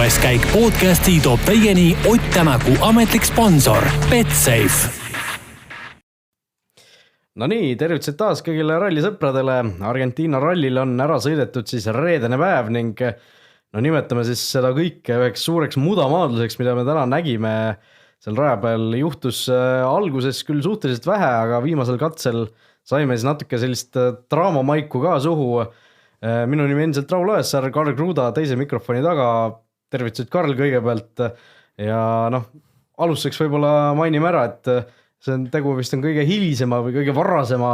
külaskäik podcasti toob teieni Ott Tänaku ametlik sponsor Betsafe. No nii, tervitused taas kõigile rallisõpradele. Argentiina rallil on ära sõidetud siis reedene päev ning no nimetame siis seda kõike üheks suureks mudamaadluseks, mida me täna nägime. Seal raja peal juhtus alguses küll suhteliselt vähe, aga viimasel katsel saime siis natuke sellist draamamaiku ka suhu. Minu nimi endiselt Raul Oessar, Karl Kruda teise mikrofoni taga. Tervitused Karl kõigepealt ja alustuseks võib-olla mainime ära, et see on tegu vist on kõige hilisema või kõige varasema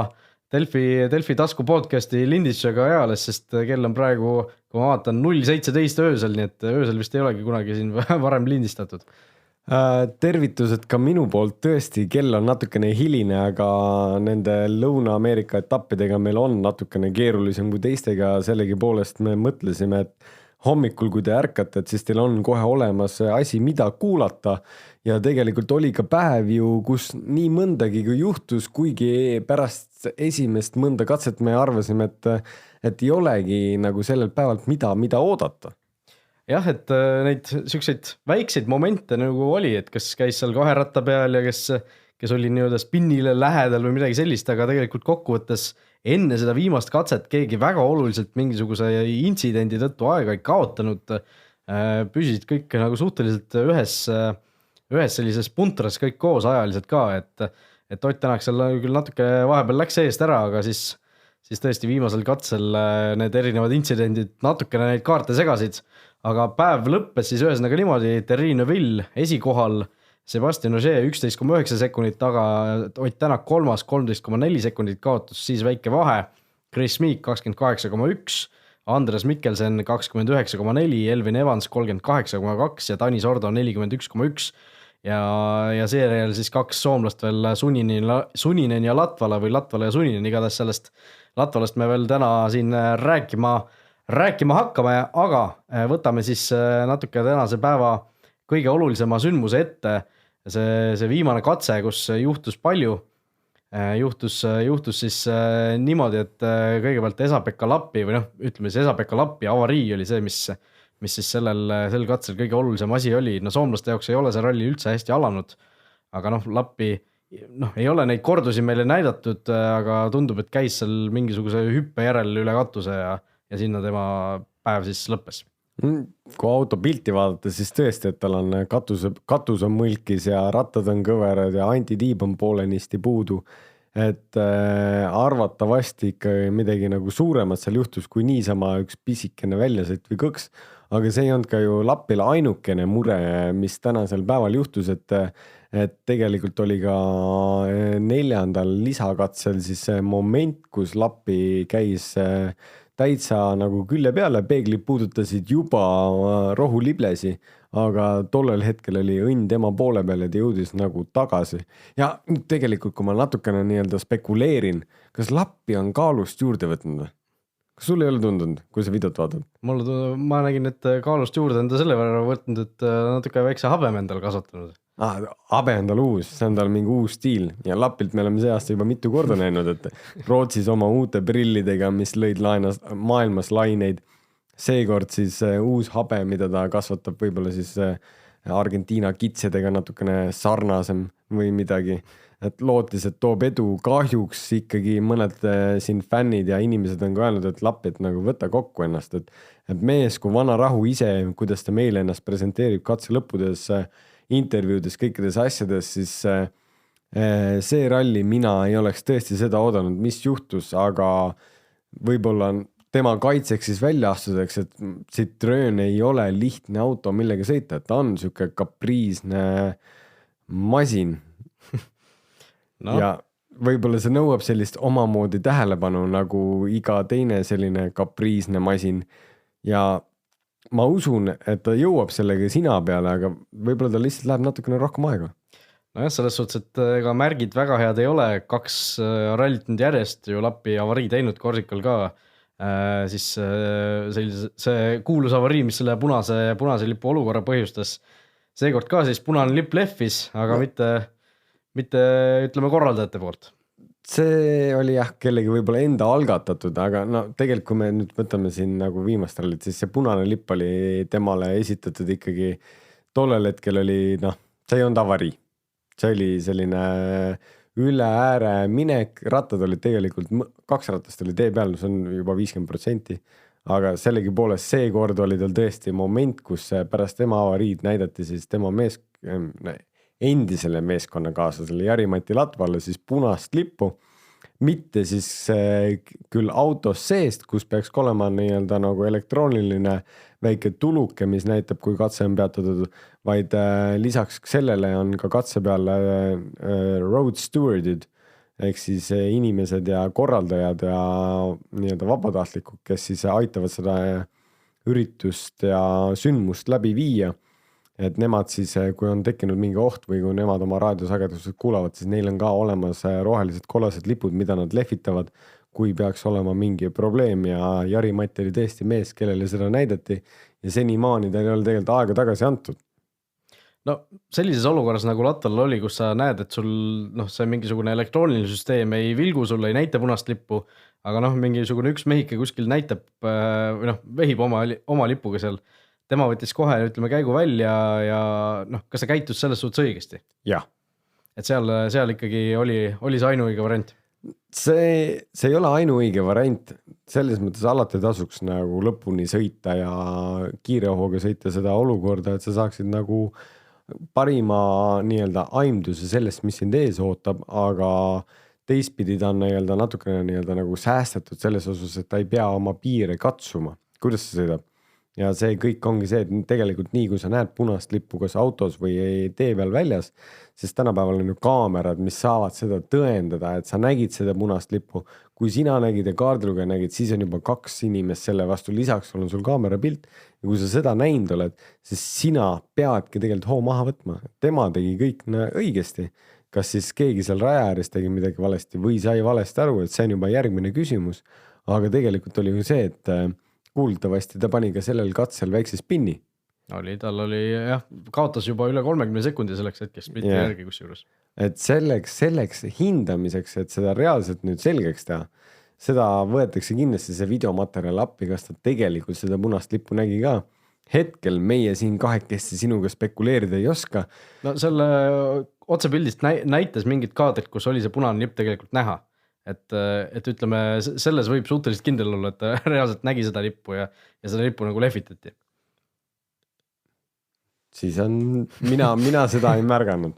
Delfi tasku podcasti lindistusega eales, sest kell on praegu, kui ma vaatan, 0.17 öösel, nii et öösel vist ei olegi kunagi siin varem lindistatud. Tervitused ka minu poolt, tõesti kell on natukene hiline, aga nende Lõuna-Ameerika etappidega meil on natukene keerulisem kui teistega, sellegi poolest me mõtlesime, et hommikul, kui te ärkate, et siis teil on kohe olemas asi, mida kuulata ja tegelikult oli ka päev ju, kus nii mõndagi kui juhtus, kuigi pärast esimest mõnda katset me arvasime, et ei olegi nagu sellel päevalt mida oodata. Jah, et neid selliseid väikseid momente nagu oli, et kes käis seal kahe ratta peal ja kes oli nii-öelda spinnile lähedal või midagi sellist, aga tegelikult kokkuvõttes enne seda viimast katset keegi väga oluliselt mingisuguse intsidendi tõttu aega ei kaotanud, püsisid kõik nagu suhteliselt ühes sellises puntras kõik koos ajaliselt ka, et Ott Tänak seal küll natuke vahepeal läks eest ära, aga siis tõesti viimasel katsel need erinevad intsidendid natukene neid kaarte segasid, aga päev lõppes siis ühesõnaga niimoodi, Thierry Neuville esikohal, Sebastian Ogier 11,9 sekundit taga, Ott Tänak kolmas 13,4 sekundit kaotus, siis väike vahe, Chris Meek 28,1, Andres Mikkelsen 29,4, Elvin Evans 38,2 ja Tanis Ordo 41,1 ja seejärel siis kaks soomlast veel Suninen ja Latvala või Latvala ja Suninen, igatahes sellest Latvalast me veel täna siin rääkima hakkame, aga võtame siis natuke tänase päeva kõige olulisema sündmuse ette, see viimane katse, kus juhtus palju, juhtus siis niimoodi, et kõigepealt Esa-Pekka Lappi või ütleme siis Esa-Pekka Lappi avarii oli see, mis siis sel katsel kõige olulisem asi oli. Soomlaste jaoks ei ole see ralli üldse hästi alanud, aga Lappi ei ole neid kordusi meile näidatud, aga tundub, et käis seal mingisuguse hüppe järel üle katuse ja sinna tema päev siis lõppes. Kui auto pilti vaadata, siis tõesti, et tal on katus on mõlkis ja rattad on kõverad ja antitiib on poolenisti puudu, et arvatavasti ikka midagi nagu suuremat seal juhtus, kui niisama üks pisikene väljasõit või kõks, aga see ei olnud ka ju Lappile ainukene mure, mis tänasel päeval juhtus, et tegelikult oli ka 4. lisakatsel siis see moment, kus Lappi käis täitsa nagu külje peale, peeglid puudutasid juba rohuliblesi, aga tollel hetkel oli õnn tema poole peal, et jõudis nagu tagasi. Ja tegelikult, kui ma natukene nii-öelda spekuleerin, kas Lappi on kaalust juurde võtnud? Kas sul ei ole tundunud, kui sa videot vaatad? Ma nägin, et kaalust juurde on ta selle võrra võtnud, et natuke väikse habem endal kasvatanud. Habe on tal uus, see on tal mingi uus stiil ja Lapilt me oleme see aasta juba mitu korda näinud, et Rootsis oma uute prillidega, mis lõid maailmas laineid, seekord siis uus habe, mida ta kasvatab võib-olla siis Argentiina kitsedega natukene sarnasem või midagi, et lootis, et toob edu, kahjuks ikkagi mõned siin fännid ja inimesed on ka öelnud, et Lappi, et nagu võta kokku ennast, et mees kui vana rahu ise, kuidas ta meile ennast presenteerib katse lõppudes intervjuudes, kõikides asjades, siis see ralli mina ei oleks tõesti seda oodanud, mis juhtus, aga võib-olla tema kaitseks siis väljaastuseks, et Citroen ei ole lihtne auto, millega sõita, et ta on siuke kapriisne masin. Ja võib-olla see nõuab sellist omamoodi tähelepanu nagu iga teine selline kapriisne masin ja ma usun, et ta jõuab sellega sina peale, aga võib-olla ta lihtsalt läheb natukene rohkem aega. Nojah, selles suhtes, et ega märgid väga head ei ole, 2 rallit nüüd järjest ju Lappi avarii teinud Korsikal ka, siis see kuulus avarii, mis selle punase lipu olukorra põhjustas, seekord ka siis punane lipp lehvis, aga mitte ütleme korraldajate poolt. see oli jah, kellegi võib-olla enda algatatud, aga no tegelikult kui me nüüd võtame siin nagu viimast rallit, siis see punane lipp oli temale esitatud ikkagi tollel hetkel oli, noh, see ei olnud avarii. See oli selline üle ääre minek, rattad olid tegelikult, 2 rattast oli tee peal, see on juba 50%, aga sellegi poolest see kord oli tal tõesti moment, kus pärast tema avariid näidati siis tema endisele meeskonnakaaslasele Jari-Mati Latvale siis punast lippu, mitte siis küll autos seest, kus peaks olema nii-öelda nagu elektrooniline väike tuluke, mis näitab, kui katse on peatatud, vaid lisaks sellele on ka katse peal road stewardid, ehk siis inimesed ja korraldajad ja nii-öelda vabatahtlikud, kes siis aitavad seda üritust ja sündmust läbi viia. Et nemad siis, kui on tekkinud mingi oht või kui nemad oma raadiosagedused kuulavad, siis neil on ka olemas rohelised kollased lipud, mida nad lehvitavad, kui peaks olema mingi probleem ja Jari-Mati oli tõesti mees, kellele seda näidati ja senimaani ta ei ole tegelikult aega tagasi antud. No sellises olukorras nagu Latval oli, kus sa näed, et sul see mingisugune elektrooniline süsteem ei vilgu sulle, ei näita punast lippu, aga mingisugune üks mehike kuskil näitab või vehib oma lipuga seal. Tema võttis kohe, ütleme, käigu välja ja kas ta käitus selles suhtes õigesti? Jah. Et seal ikkagi oli see ainuõige variant? See ei ole ainuõige variant. Selles mõttes alati tasuks nagu lõpuni sõita ja kiire ohuga sõita seda olukorda, et sa saaksid nagu parima nii-öelda aimduse sellest, mis sind ees ootab, aga teistpidi ta on nii-öelda natukene nii-öelda nagu säästetud selles osas, et ta ei pea oma piire katsuma. Kuidas sa sõidab? Ja see kõik ongi see, et tegelikult nii, kui sa näed punast lippu kas autos või tee peal väljas, sest tänapäeval on ju kaamerad, mis saavad seda tõendada, et sa nägid seda punast lippu. Kui sina nägid ja kaardilugeja nägid, siis on juba 2 inimest selle vastu, lisaks on sul kaamera pilt ja kui sa seda näinud oled, siis sina peadki tegelikult hoo maha võtma. Tema tegi kõik õigesti. Kas siis keegi seal raja ääres tegi midagi valesti või sai valesti aru, et see on juba järgmine küsimus. Aga tegelikult oli ju see, et kuuldavasti ta pani ka sellel katsel väikse spinni. Tal oli jah, kaotas juba üle 30 sekundi selleks hetkest splitti järgi kus juures. Et selleks hindamiseks, et seda reaalselt nüüd selgeks teha, seda võetakse kindlasti see videomaterjal appi, kas ta tegelikult seda punast lippu nägi ka. Hetkel meie siin kahekesti sinuga spekuleerida ei oska. No selle otsepildist näitas mingit kaadrit, kus oli see punane lipp tegelikult näha. Et ütleme, selles võib suhteliselt kindel olla, et ta reaalselt nägi seda lippu ja seda lippu nagu lehvitati. Siis on, mina seda ei märganud.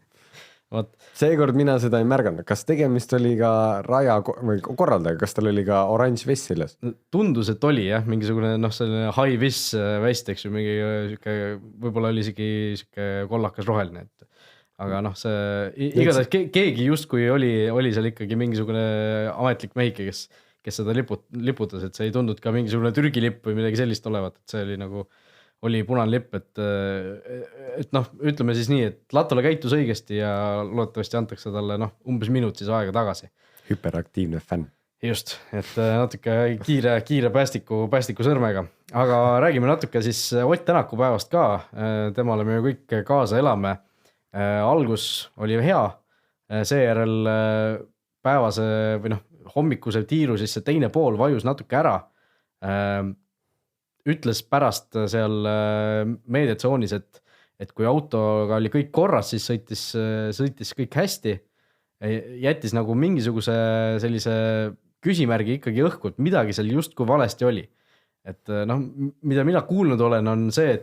Seekord mina seda ei märganud. Kas tegemist oli ka raja või korraldaja, kas tal oli ka oranž vest selles? Tundus, et oli jah, mingisugune selline high-vis vest, eks ju, mingi võib-olla oli isegi kollakas roheline, et aga see igatahes keegi justkui oli seal ikkagi mingisugune ametlik mehike, kes seda liputas, et see ei tundnud ka mingisugune Türgi lipp või midagi sellist olevat, et see oli nagu oli punane lipp, et ütleme siis nii, et Latole käitus õigesti ja loodetavasti antakse talle umbes minut siis aega tagasi. Hüperaktiivne fänn. Just, et natuke kiire päästiku sõrmega, aga räägime natuke siis Ott Tänaku päevast ka, temale me ju kõik kaasa elame. Algus oli hea, seejärel päevase või hommikuse tiiru siis see teine pool vajus natuke ära. Ütles pärast seal meediatsoonis, et kui autoga oli kõik korras, siis sõitis kõik hästi. Jättis nagu mingisuguse sellise küsimärgi ikkagi õhku, et midagi seal justkui valesti oli. Et mida mina kuulnud olen, on see,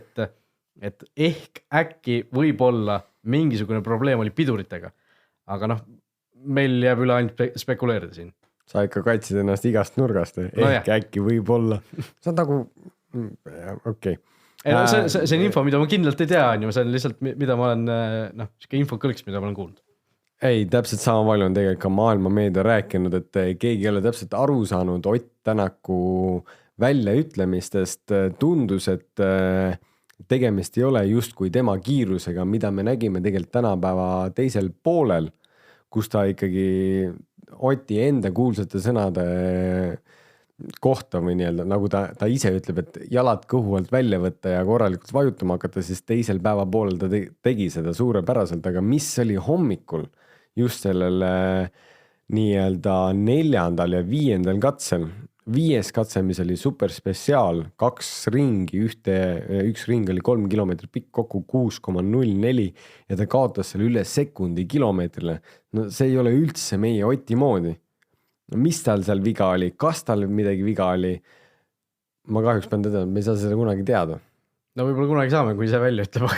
et ehk äkki võib-olla mingisugune probleem oli piduritega. Aga meil jääb üle ainult spekuleerida siin. Sa ikka kaitsid ennast igast nurgast, ehk äkki võib-olla. See on nagu, okei. See on info, mida ma kindlalt ei tea, see on lihtsalt, mida ma olen, siuke infokõlks, mida ma olen kuulnud. Ei, täpselt sama palju on tegelikult ka maailma meedia rääkinud, et keegi ei ole täpselt aru saanud Ott Tänaku väljaütlemistest. Tundus, et tegemist ei ole justkui tema kiirusega, mida me nägime tegelikult tänapäeva teisel poolel, kus ta ikkagi Oti enda kuulsate sõnade kohta või nii-öelda, nagu ta ise ütleb, et jalad kõhu alt välja võtta ja korralikult vajutama hakata, siis teisel päeva poolel ta tegi seda suurepäraselt, aga mis oli hommikul just sellel nii-öelda 4. ja 5. katsel. 5. katse, mis oli superspetsiaal, 2 ringi, üks ring oli 3 kilomeetrit pikk, kokku 6,04 ja ta kaotas selle üle sekundi kilomeetrile. No see ei ole üldse meie Oti moodi. Mis tal seal viga oli, kas tal midagi viga oli? Ma kahjuks pean tõdema, me ei saa seda kunagi teada. No võib-olla kunagi saame, kui see välja ütleb,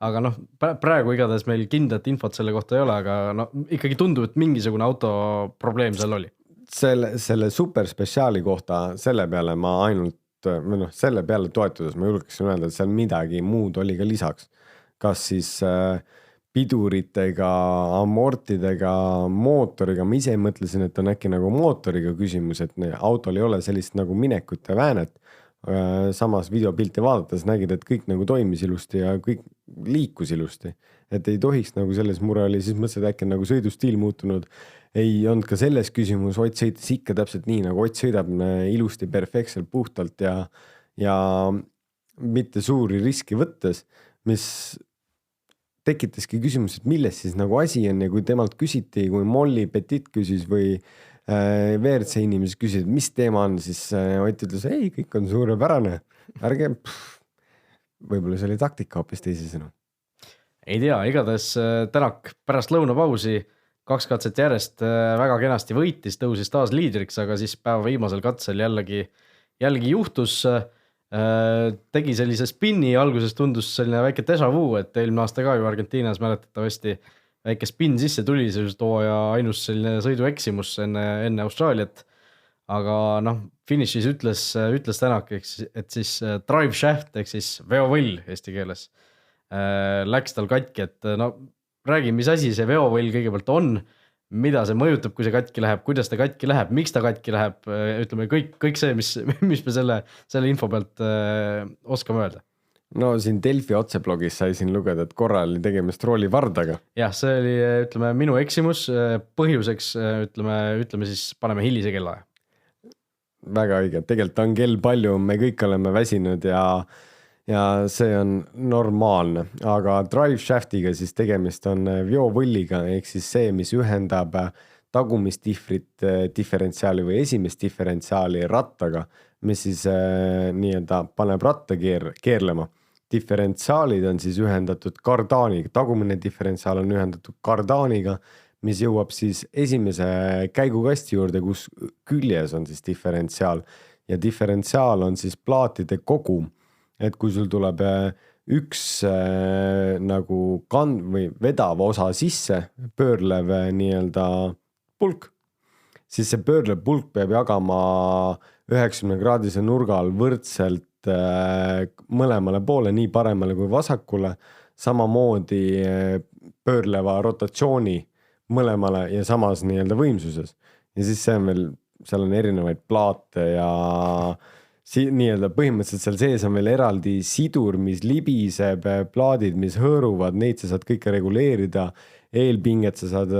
aga noh, praegu igatahes meil kindlat infot selle kohta ei ole, aga no, ikkagi tundub, et mingisugune auto probleem seal oli. Selle superspetsiaali kohta selle peale ma ainult, selle peale toetudes ma julgeksin öelda, et seal midagi muud oli ka lisaks. Kas siis piduritega, amortidega, mootoriga, ma ise mõtlesin, et on äkki nagu mootoriga küsimus, et autol ei ole sellist nagu minekut ja väänet. Samas videopilti vaadates nägid, et kõik nagu toimis ilusti ja kõik liikus ilusti. Et ei tohiks nagu selles mure oli, siis mõtlesin, et äkki nagu sõidustiil muutunud. Ei olnud ka selles küsimus, Ott sõitis ikka täpselt nii, nagu Ott sõidab ilusti, perfektselt, puhtalt ja mitte suuri riski võttes, mis tekitaski küsimus, et milles siis nagu asi on ja kui temalt küsiti, kui Molly Petit küsis või WRC inimesed küsisid, mis teema on, siis Ott ütles, ei, kõik on suurepärane, ärge, võib-olla see oli taktika hoopis teisisõnu. Ei tea, igatahes Tänak pärast lõunapausi 2 katset järjest väga kenasti võitis, tõusis taas liidriks, aga siis päeva viimasel katsel jällegi juhtus, tegi sellise spinni, alguses tundus selline väike déjà vu, et eelmine aasta ka ju Argentiinas mäletatavasti väike spin sisse tuli, see just hooaja ainus selline sõidueksimus enne Austraaliat, aga noh, finišis ütles Tänak, et siis drive shaft ehk siis veovõll eesti keeles läks tal katki, et no räägi, mis asi see veovõll kõigepealt on, mida see mõjutab, kui see katki läheb, kuidas ta katki läheb, miks ta katki läheb, ütleme kõik see, mis me selle info pealt oskame öelda. No siin Delfi otseblogis sai siin lugeda, et korra oli tegemist roolivardaga. Jah, see oli, ütleme, minu eksimus põhjuseks, ütleme siis paneme hilise kellaaja. Väga õige, tegelikult on kell palju, me kõik oleme väsinud ja see on normaalne, aga drive shaftiga siis tegemist on veovõlliga, ehk siis see, mis ühendab tagumist diferentsiaali või esimest diferentsiaali rattaga, mis siis nii-öelda paneb ratta keerlema. Diferentsiaalid on siis ühendatud kardaaniga, tagumine diferentsiaal on ühendatud kardaaniga, mis jõuab siis esimese käigukasti juurde, kus küljes on siis diferentsiaal ja diferentsiaal on siis plaatide kogum. Et kui sul tuleb üks nagu või vedav osa sisse, pöörlev nii-öelda pulk, siis see pöörlev pulk peab jagama 90-kraadise nurgal võrdselt mõlemale poole, nii paremale kui vasakule, samamoodi pöörleva rotatsiooni mõlemale ja samas nii-öelda võimsuses. Ja siis see on veel, seal on erinevaid plaate ja nii-öelda põhimõtteliselt seal sees on veel eraldi sidur, mis libiseb, plaadid, mis hõõruvad, neid sa saad kõike reguleerida, eelpinget sa saad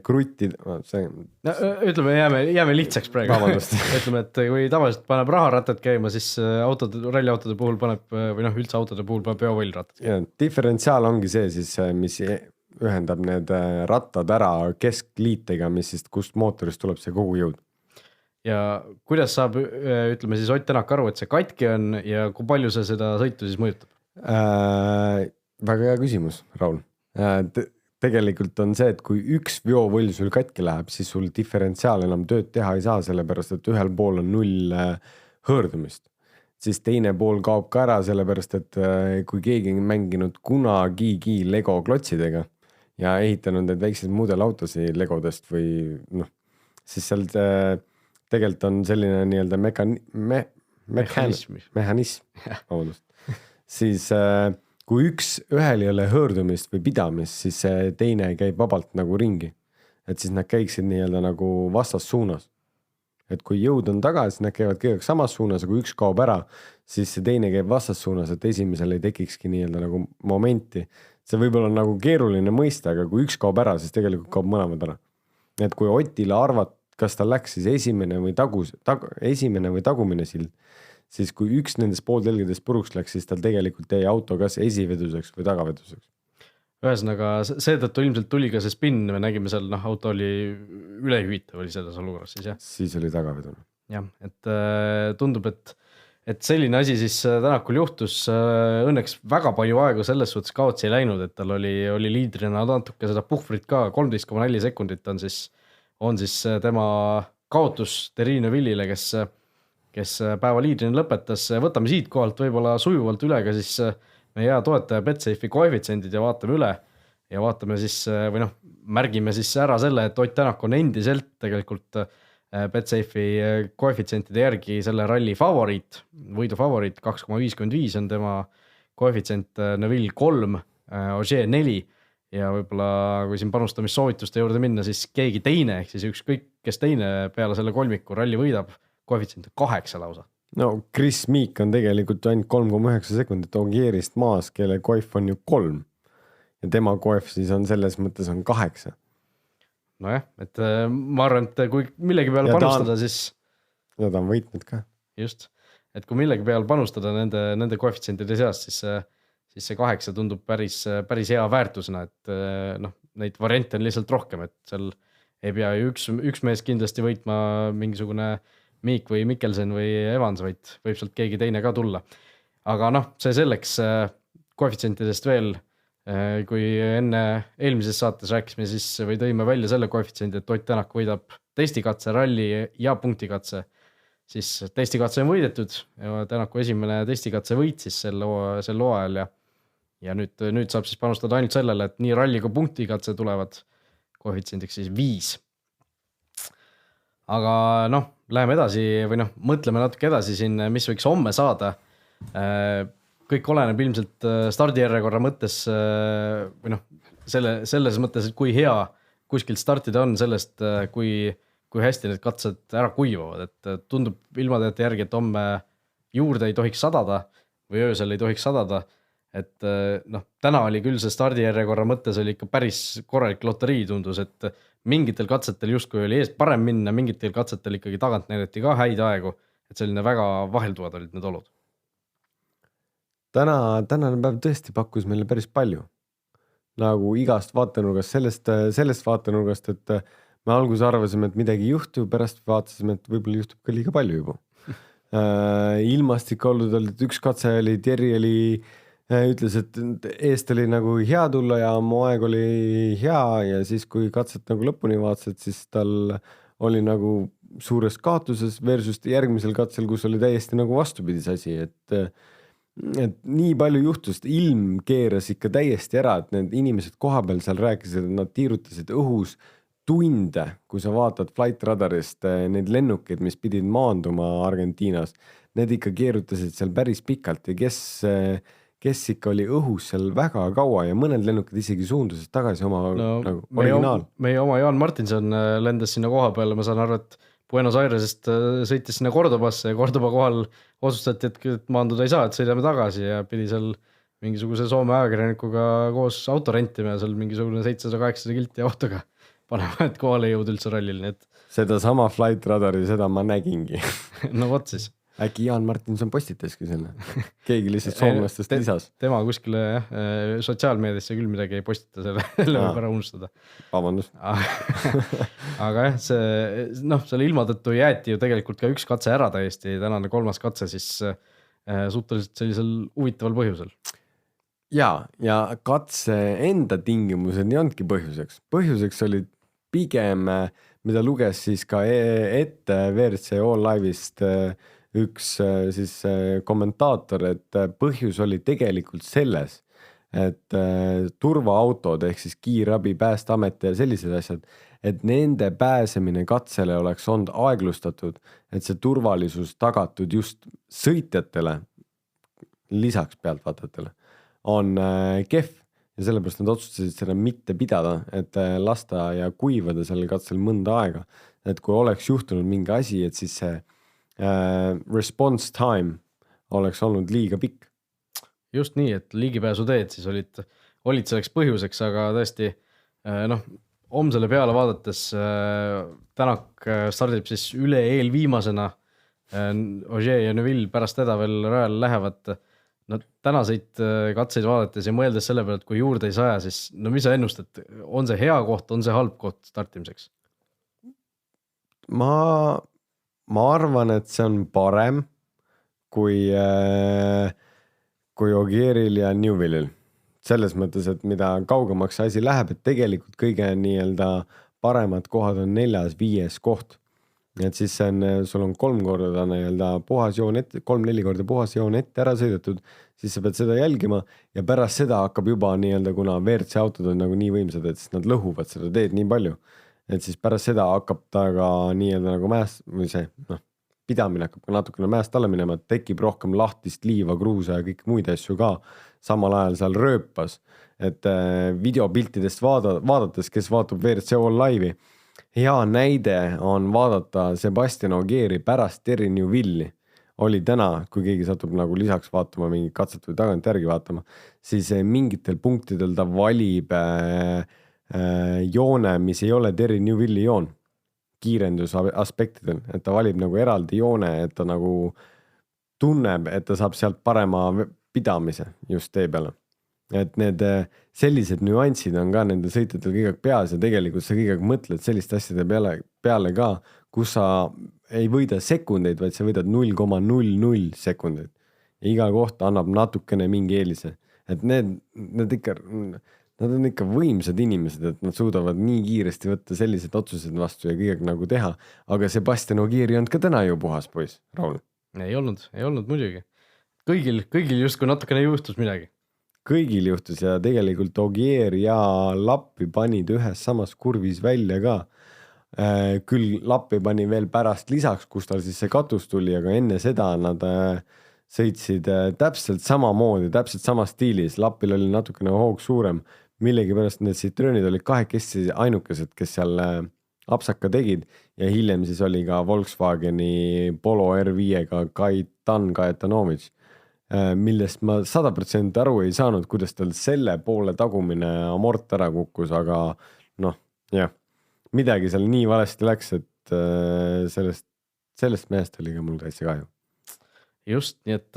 kruttida. No, ütleme, jääme lihtsaks praegu. Ütleme, et kui tavaliselt paneb raharatad käima, siis ralliautode puhul paneb, või noh, üldse autode puhul paneb veovõllratad. Ja, diferentsiaal ongi see siis, mis ühendab need rattad ära keskliitega, mis siis, kust mootorist tuleb see kogu jõud. Ja kuidas saab, ütleme siis Ott Tänak aru, et see katki on ja kui palju see seda sõitu siis mõjutab? Väga hea küsimus, Raul. Tegelikult on see, et kui üks veovõll sul katki läheb, siis sul diferentsiaal enam tööd teha ei saa, sellepärast et ühel pool on 0 hõõrdumist. Siis teine pool kaob ka ära, sellepärast et kui keegi on mänginud kunagigi Lego klotsidega ja ehitanud need väiksed mudelautosi Legodest või noh, siis seal tegelikult on selline nii-öelda mehhanism, siis kui ühel ei ole hõõrdumist või pidamist, siis see teine käib vabalt nagu ringi. Et siis nad käiksid nii-öelda nagu vastassuunas. Et kui jõud on taga, siis nad käivad kõigega samas suunas, ja kui üks kaob ära, siis see teine käib vastassuunas, et esimesel ei tekikski nii-öelda nagu momenti. See võib olla nagu keeruline mõista, aga kui üks kaob ära, siis tegelikult kaob mõlemad ära. Et kui Otile arvat, kas ta läks siis esimene või tagumine sild, siis kui üks nendest pooltelgedest puruks läks, siis tal tegelikult jäi auto kas esiveduseks või tagaveduseks. ühesõnaga seetõttu ilmselt tuli ka see spin, me nägime seal, auto oli ülehüvitav oli selles olukorras siis jah. Siis oli tagavedul. Jah, et tundub, et selline asi siis Tänakul juhtus, õnneks väga palju aega selles suhtes kaotsi ei läinud, et tal oli liidrina natuke seda puhvrit ka, 13,4 sekundit on siis tema kaotus Thierry Neuvillile, kes päeva liidrina lõpetas. Võtame siit kohalt võib-olla sujuvalt üle ka siis meie hea toetaja Betsafe'i koefitsiendid ja vaatame üle ja vaatame siis või märgime siis ära selle, et Ott Tänak on endiselt tegelikult Betsafe'i koefitsientide järgi selle ralli favoriit, võidu favoriit 2,55 on tema koefitsient, Neuville 3, Ogier 4 ja võib-olla kui siin panustamissoovituste juurde minna, siis keegi teine, ehk siis ükskõik kes teine peale selle kolmiku ralli võidab, koefitsient 8 lausa. No Chris Meek on tegelikult ainult 3,9 sekundit Ogierist maas, kelle koef on ju 3 ja tema koef siis on selles mõttes on 8. Nojah, et ma arvan, et kui millegi peale panustada, siis... Ja ta on võitnud ka. Just, et kui millegi peale panustada nende koefitsientide seas, siis see 8 tundub päris hea väärtusena, et neid variante on lihtsalt rohkem, et seal ei pea ju üks mees kindlasti võitma mingisugune Miik või Mikkelsen või Evans, vaid võib sealt keegi teine ka tulla. Aga see selleks koefitsientidest veel, kui enne eelmises saates rääkisime siis või tõime välja selle koefitsiendi, et Ott Tänak võidab testikatse, ralli ja punktikatse, siis testikatse on võidetud ja Tänaku esimene testikatse võit siis sel hooajal ja nüüd saab siis panustada ainult sellele, et nii ralli kui punktikatse tulevad koefitsiendiks siis 5. Aga läheme edasi või mõtleme natuke edasi siin, mis võiks homme saada. Kõik oleneb ilmselt stardijärjekorra mõttes või selles mõttes, et kui hea kuskilt startida on, sellest, kui hästi need katsed ära kuivavad, et tundub ilmateate järgi, et homme juurde ei tohiks sadada või öösel ei tohiks sadada, et täna oli küll see stardijärjekorra mõttes oli ikka päris korralik loterii tundus, et mingitel katsetel justkui oli eest parem minna, mingitel katsetel ikkagi tagant näidati ka häid aegu, et selline väga vahelduvad olid need olud. Tänane päev tõesti pakkus meile päris palju. Nagu igast vaatenurgast, sellest vaatenurgast, et me alguses arvasime, et midagi juhtub, pärast vaatasime, et võib-olla juhtub ka liiga palju juba. Ilmastik olnud oli, et üks katse oli, Thierry ütles, et eest oli nagu hea tulla ja mu aeg oli hea ja siis kui katset nagu lõpuni vaatasid, siis tal oli nagu suures kaotuses versus järgmisel katsel, kus oli täiesti nagu vastupidis asi, et nii palju juhtus, ilm keeras ikka täiesti ära, et need inimesed kohapeal seal rääkisid, et nad tiirutasid õhus tunde, kui sa vaatad flight radarist need lennukeid, mis pidid maanduma Argentiinas, need ikka keerutasid seal päris pikalt ja kes ikka oli õhus seal väga kaua ja mõned lennukid isegi suundusid tagasi oma nagu originaal. Meie oma Jaan Martinson lendas sinna koha peale, ma saan aru, et Buenos Airesest sõitis sinna Cordobasse ja Cordoba kohal otsustati, et maanduda ei saa, et sõidame tagasi ja pidi seal mingisuguse Soome ajakirjanikuga koos auto rentima ja seal mingisugune 700-800 kilti autoga panema, et kohale jõud üldse rallil. Seda sama flight radari, seda ma nägingi. No võt siis. Äkki Jaan Martinson postitaski selle. Keegi lihtsalt soomlastest lisas. Tema kuskile sotsiaalmeediasse küll midagi ei postita, selle võib ära unustada. Vabandust. Aga jah, selle ilma tõttu jäeti ju tegelikult ka üks katse ära täiesti, tänane 3. katse siis suhteliselt sellisel huvitaval põhjusel. Ja katse enda tingimused nii ondki põhjuseks. Põhjuseks oli pigem, mida luges siis ka ette WRC All Live'ist üks siis kommentaator, et põhjus oli tegelikult selles, et turvaautod ehk siis kiirabi, Päästeamet ja sellised asjad, et nende pääsemine katsele oleks olnud aeglustatud, et see turvalisus tagatud just sõitjatele, lisaks pealtvaatajatele, on kehv ja sellepärast nad otsustasid seda mitte pidada, et lasta ja kuivada sellel katsel mõnda aega, et kui oleks juhtunud mingi asi, et siis see response time oleks olnud liiga pikk. Just nii, et ligipääsuteed siis olid selleks põhjuseks, aga tõesti homsele peale vaadates Tänak stardib siis üle eelviimasena, Ogier ja Neuville pärast teda veel rajal lähevad, no tänaseid katseid vaadates ja mõeldes selle peale, et kui juurde ei saja, siis no mis sa ennustad, on see hea koht, on see halb koht startimiseks? Ma arvan, et see on parem kui Ogieril ja Newvillil. Selles mõttes, et mida kaugemaks see asi läheb, et tegelikult kõige nii-öelda paremad kohad on 4.–5. koht. Et siis see on, sul on 3 korda nii-öelda puhas joon ette, 3-4 korda puhas joon ette ära sõidetud, siis sa pead seda jälgima ja pärast seda hakkab juba nii-öelda, kuna WRC autod on nagu nii võimsad, et siis nad lõhuvad seda teed nii palju. Et siis pärast seda hakkab ta ka nii-öelda nagu mäest, või see, pidamine hakkab ka natukene mäest alla minema, et tekib rohkem lahtist liiva, kruusa ja kõik muid asju ka samal ajal seal rööpas. Et videopiltidest vaadates, kes vaatab WRC All Live'i, hea näide on vaadata Sebastian Ogieri pärast Terry Newvilli. Oli täna, kui keegi satub nagu lisaks vaatama mingit katset või tagant järgi vaatama, siis mingitel punktidel ta valib joone, mis ei ole Terry Newvilli joon kiirenduse aspektidel, et ta valib nagu eraldi joone, et ta nagu tunneb, et ta saab sealt parema pidamise just tee peale. Et need sellised nüansid on ka nende sõitjatel kõige peas ja tegelikult sa kõige mõtled selliste asjade peale ka, kus sa ei võida sekundeid, vaid sa võidad 0,00 sekundeid. Ja iga koht annab natukene mingi eelise. Et need ikka, nad on ikka võimsad inimesed, et nad suudavad nii kiiresti võtta sellised otsused vastu ja kõigega nagu teha. Aga Sebastian Ogier ei olnud ka täna ju puhas poiss, Raul. Ei olnud muidugi. Kõigil justkui natukene juhtus midagi. Kõigil juhtus ja tegelikult Ogier ja Lappi panid ühes samas kurvis välja ka. Küll Lappi pani veel pärast lisaks, kus tal siis see katus tuli, aga enne seda nad sõitsid täpselt samamoodi, täpselt sama stiilis. Lappil oli natukene hoog suurem. Millegi pärast need Citroenid olid kahekesti ainukesed, kes seal apsaka tegid ja hiljem siis oli ka Volkswageni Polo R5-ga Kaitan Kaetanovitš, millest ma 100% aru ei saanud, kuidas tal selle poole tagumine amort ära kukkus, aga jah, midagi seal nii valesti läks, et sellest mehest oli ka mul täitsa kahju. Just, nii et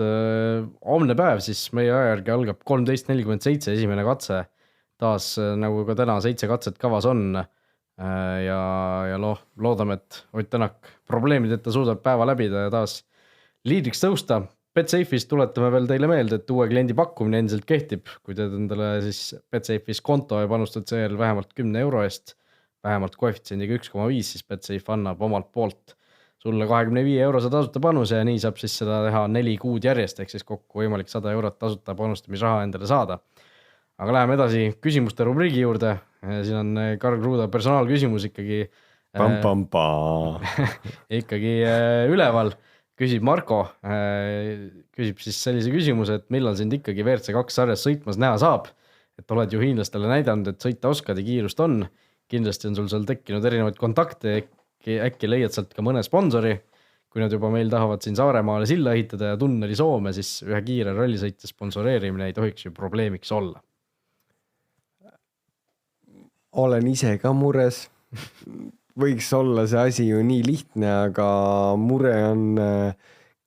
homne päev siis meie ajärgi algab 13.47 esimene katse, taas nagu ka täna 7 katset kavas on ja loodame, et Ott Tänak probleemideta suudab päeva läbida ja taas liidriks tõusta. Betsafe'is tuletame veel teile meelde, et uue kliendi pakkumine endiselt kehtib, kui teed endale siis Betsafe'is konto ja panustad seal vähemalt 10 euro eest, vähemalt koefitsiendiga 1,5, siis Betsafe annab omalt poolt sulle 25 eurose tasuta panuse ja nii saab siis seda teha 4 kuud järjest, ehk siis kokku võimalik 100 eurot tasuta panustamisraha endale saada. Aga läheme edasi küsimuste rubriigi juurde. Siin on Karl Kruuda personaalküsimus ikkagi ikkagi üleval. Küsib Marko, küsib siis sellise küsimuse, et millal sind ikkagi WRC2 sarjas sõitmas näha saab, et oled ju hiinlastele näidanud, et sõita oskad ja kiirust on. Kindlasti on sul seal tekkinud erinevaid kontakte, äkki leiad sealt ka mõne sponsori. Kui nad juba meil tahavad siin Saaremaale silla ehitada ja tunneli Soome, siis ühe kiire rallisõitja sponsoreerimine ei tohiks ju probleemiks olla. Olen ise ka mures. Võiks olla see asi ju nii lihtne, aga mure on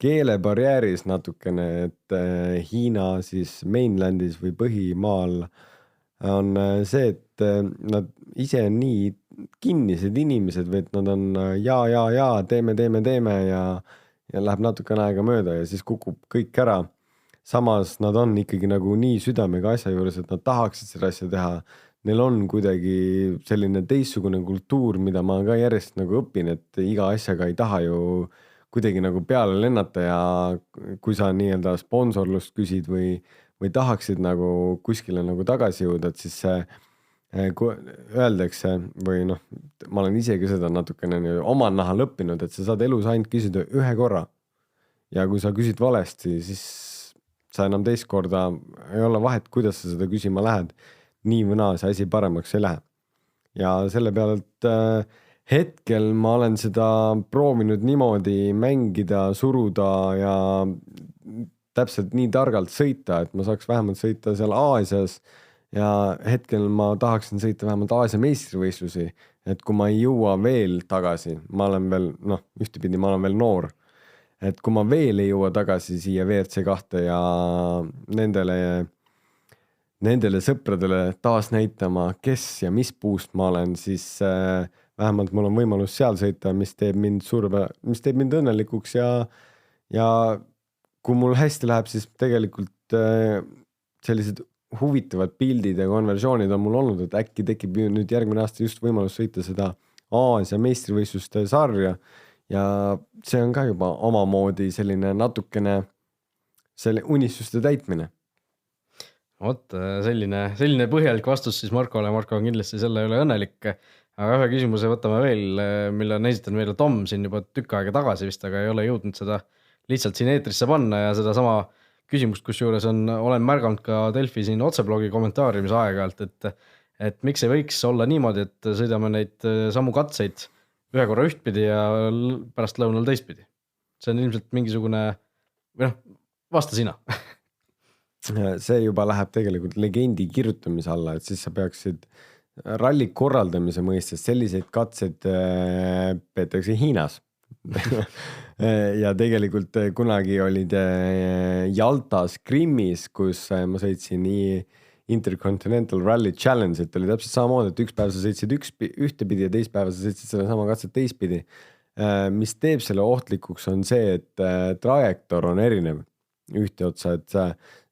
keelebarjääris natukene, et Hiina siis mainlandis või põhimaal on see, et nad ise on nii kinnised inimesed või et nad on ja, teeme ja läheb natukene aega mööda ja siis kukub kõik ära. Samas nad on ikkagi nagu nii südamega asja juures, et nad tahaksid seda asja teha. Neil on kuidagi selline teistsugune kultuur, mida ma ka järjest nagu õpin, et iga asjaga ei taha ju kuidagi nagu peale lennata ja kui sa nii-öelda sponsorlust küsid või tahaksid nagu kuskile nagu tagasi jõuda, et siis öeldakse või ma olen isegi seda natukene oma nahal õppinud, et sa saad elus ainult küsida ühe korra ja kui sa küsid valesti, siis sa enam teist korda ei ole vahet, kuidas sa seda küsima lähed. Nii või naa see asi paremaks ei lähe. Ja selle peale, et hetkel ma olen seda proovinud niimoodi mängida, suruda ja täpselt nii targalt sõita, et ma saaks vähemalt sõita seal Aasias ja hetkel ma tahaksin sõita vähemalt Aasia meistrivõistlusi, et kui ma ei jõua veel tagasi, ma olen veel, ühtepidi ma olen veel noor, et kui ma veel ei jõua tagasi siia WRC2 ja nendele sõpradele taas näitama, kes ja mis puust ma olen, siis vähemalt mul on võimalus seal sõita, mis teeb mind õnnelikuks ja kui mul hästi läheb, siis tegelikult sellised huvitavad pildid ja konversioonid on mul olnud, et äkki tekib nüüd järgmine aasta just võimalus sõita seda Aasia meistrivõistluste sarja ja see on ka juba omamoodi selline natukene selle unistuste täitmine. Vot selline põhjalik vastus siis Markole. Marko on kindlasti selle üle õnnelik, aga ühe küsimuse võtame veel, mille on esitanud meile Tom siin juba tükk aega tagasi vist, aga ei ole jõudnud seda lihtsalt siin eetrisse panna ja seda sama küsimust, kus juures olen märganud ka Delfi siin otseblogi kommentaariumis aeg-ajalt, et miks ei võiks olla niimoodi, et sõidame neid samu katseid ühe korra ühtpidi ja pärast lõunal teistpidi. See on ilmselt mingisugune, vasta sina. See juba läheb tegelikult legendi kirjutamise alla, et siis sa peaksid ralli korraldamise mõistes selliseid katseid peetakse Hiinas. Ja tegelikult kunagi olid Jaltas Krimmis, kus ma sõitsin nii Intercontinental Rally Challenge, et oli täpselt samamoodi, et üks päev sa sõitsid ühtepidi ja teist päeva sa sõitsid selle sama katset teistpidi. Mis teeb selle ohtlikuks on see, et trajektoor on erinev ühte otsa, et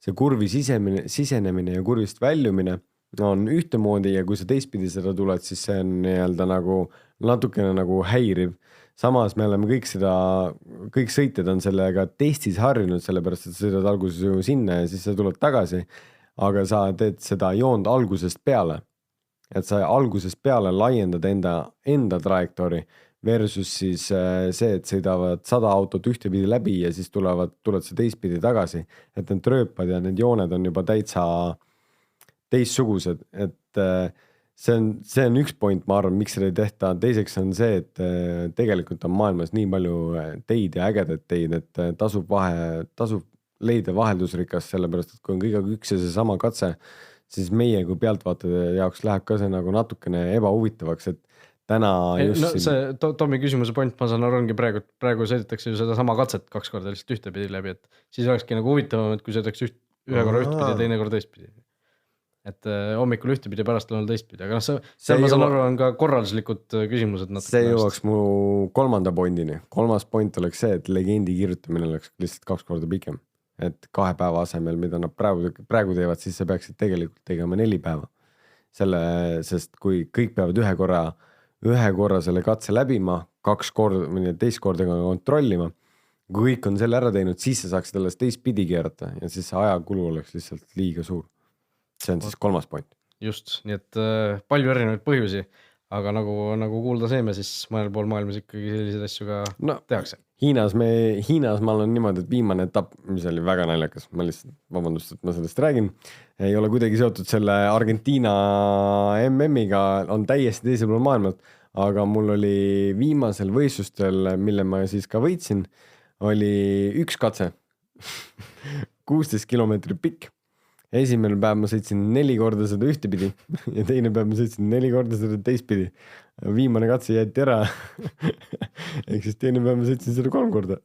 see kurvi sisenemine ja kurvist väljumine on ühtemoodi ja kui sa teistpidi seda tuled, siis see on nii-öelda nagu natukene nagu häiriv. Samas me oleme kõik sõitjad on sellega testis harjunud, sellepärast et sa sõidad alguses ju sinna ja siis sa tuled tagasi, aga sa teed seda joond algusest peale. Et sa algusest peale laiendad enda trajektoori versus siis see, et sõidavad 100 autot ühtepidi läbi ja siis tuled sa teistpidi tagasi. Et need rööpad ja need jooned on juba täitsa teistsugused, et see on üks point, ma arvan, miks seda ei tehta. Teiseks on see, et tegelikult on maailmas nii palju teid ja ägedaid teid, et tasub leida vaheldusrikas, sellepärast, et kui on kõige üks ja see sama katse, siis meie kui pealtvaatajate jaoks läheb ka see nagu natukene ebahuvitavaks, et täna just see Tomi küsimuse point, ma saan aru, ongi praegu sõidetakse ju seda sama katset 2 korda lihtsalt ühtepidi läbi, et siis olekski nagu huvitavam, et kui sõidaks ühe korra ühtpidi ja teine korra teistpidi. Et hommikul ühtepidi pärast lõunal teistpidi, aga see ma saan aru, on ka korralduslikud küsimused. See jõuaks mu 3. pointini. 3. point oleks see, et legendi kirjutamine oleks lihtsalt 2 korda pikem. Et 2 päeva asemel, mida nad praegu teevad, siis sa peaksid tegelikult tegema 4 päeva. Sest kui kõik peavad ühe korra selle katse läbima, 2 korda või teist korda kontrollima, kui kõik on selle ära teinud, siis sa saaksid alles teistpidi keerata ja siis see ajakulu oleks lihtsalt liiga suur. See on siis 3. point. Just, nii et palju erinevaid põhjusi, aga nagu kuulda seeme, siis mõnel pool maailmas ikkagi selliseid asju ka tehakse. Hiinas ma olen niimoodi, et viimane etapp, mis oli väga naljakas, ma lihtsalt, vabandust, et ma sellest räägin, ei ole kuidagi seotud selle Argentiina MM-iga, on täiesti teisel pool maailmalt, aga mul oli viimasel võistlustel, mille ma siis ka võitsin, oli üks katse, 16 kilomeetrit pikk. Esimene päev ma sõitsin 4 korda seda ühtepidi ja teine päev ma sõitsin 4 korda seda teistpidi. Viimane katse jäeti ära. Ehk siis teine päev ma sõitsin seda 3 korda.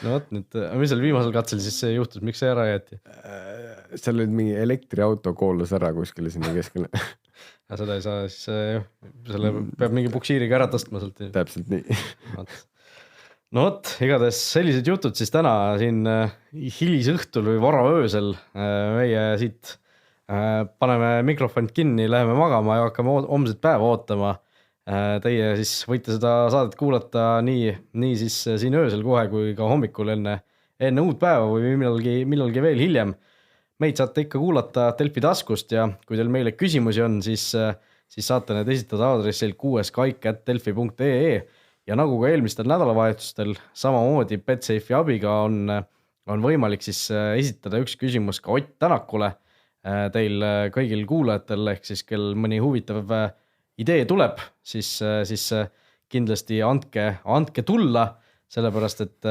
No võt nüüd, mis seal viimasel katsel siis see juhtus, miks see ära jäeti? Seal oli mingi elektriauto koolas ära kuskile sinna keskele. Ja seda ei saa siis, selle peab mingi puksiiriga ära tõstma sealt. Täpselt nii. No võt, igatahes sellised jutud siis täna siin hilisõhtul või varaöösel meie siit paneme mikrofond kinni, läheme magama ja hakkame homset päeva ootama. Teie siis võite seda saadet kuulata nii siis siin öösel kohe kui ka hommikul enne uut päeva või millalgi veel hiljem. Meid saate ikka kuulata Delfi taskust ja kui teil meile küsimusi on, siis saate need esitada aadressil kuueskaik@delfi.ee. Ja nagu ka eelmistel nädalavahetustel, samamoodi Betsafe'i abiga on võimalik siis esitada üks küsimus ka Ott Tänakule teil kõigil kuulajatel, ehk siis kel mõni huvitav idee tuleb, siis kindlasti andke tulla, sellepärast et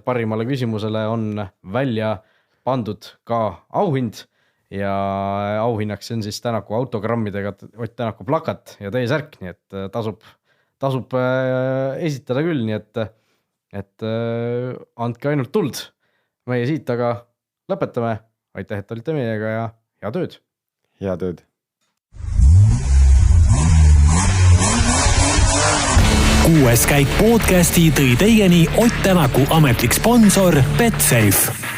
parimale küsimusele on välja pandud ka auhind ja auhinnaks on siis Tänaku autogrammidega Ott Tänaku plakat ja teesärk, nii et tasub esitada küll, nii et et andke ainult tuld. Meie siit aga lõpetame. Aitäh, et olite meiega ja head ööd. Head ööd. Kuues käik podcasti tõi teieni Ott Tänaku ametlik sponsor Betsafe.